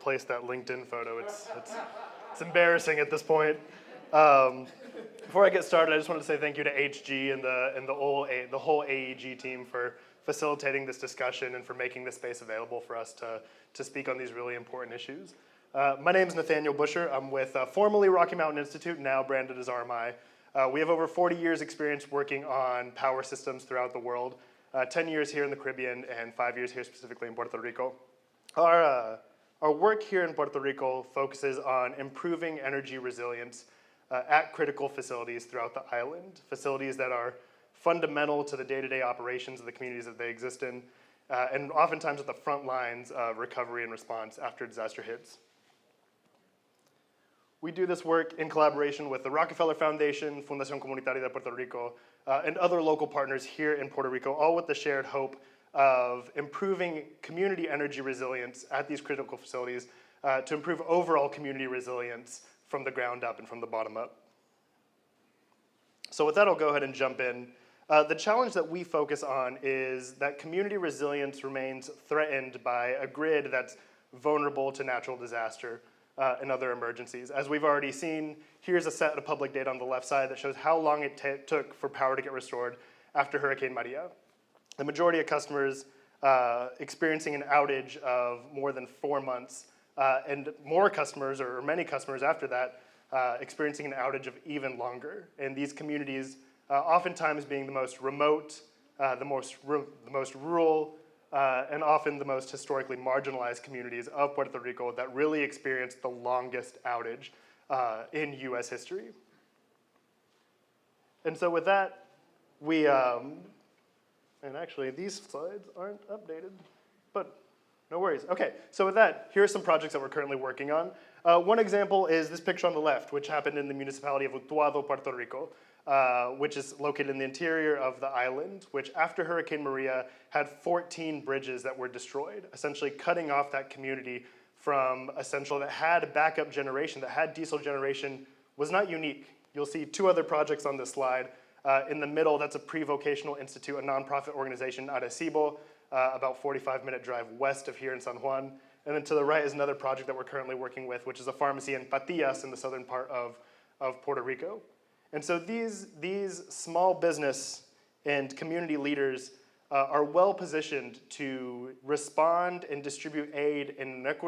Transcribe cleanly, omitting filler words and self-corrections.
replaced that LinkedIn photo. It's embarrassing at this point. Before I get started, I just wanted to say thank you to HG and the whole AEG team for facilitating this discussion and for making this space available for us to speak on these really important issues. My name is Nathaniel Buescher. I'm with formerly Rocky Mountain Institute, now branded as RMI. We have over 40 years experience working on power systems throughout the world, 10 years here in the Caribbean and 5 years here specifically in Puerto Rico. Our work here in Puerto Rico focuses on improving energy resilience at critical facilities throughout the island, facilities that are fundamental to the day-to-day operations of the communities that they exist in, and oftentimes at the front lines of recovery and response after disaster hits. We do this work in collaboration with the Rockefeller Foundation, Fundación Comunitaria de Puerto Rico, and other local partners here in Puerto Rico, all with the shared hope of improving community energy resilience at these critical facilities to improve overall community resilience from the ground up and from the bottom up. So with that, I'll go ahead and jump in. The challenge that we focus on is that community resilience remains threatened by a grid that's vulnerable to natural disaster and other emergencies. As we've already seen, here's a set of public data on the left side that shows how long it took for power to get restored after Hurricane Mariette. The majority of customers experiencing an outage of more than 4 months, and more customers, or many customers after that, experiencing an outage of even longer. And these communities, oftentimes being the most remote, the most rural, and often the most historically marginalized communities of Puerto Rico that really experienced the longest outage in US history. And so with that, we, and actually these slides aren't updated, but no worries. Okay, so with that, here are some projects that we're currently working on. One example is this picture on the left, which happened in the municipality of Utuado, Puerto Rico, which is located in the interior of the island, which after Hurricane Maria had 14 bridges that were destroyed, essentially cutting off that community from essential that had backup generation, that had diesel generation, was not unique. You'll see 2 other projects on this slide. In the middle, that's a pre-vocational institute, a nonprofit organization, Arecibo, about 45-minute drive west of here in San Juan. And then to the right is another project that we're currently working with, which is a pharmacy in Patillas in the southern part of Puerto Rico. And so these small business and community leaders are well positioned to respond and distribute aid in an equitable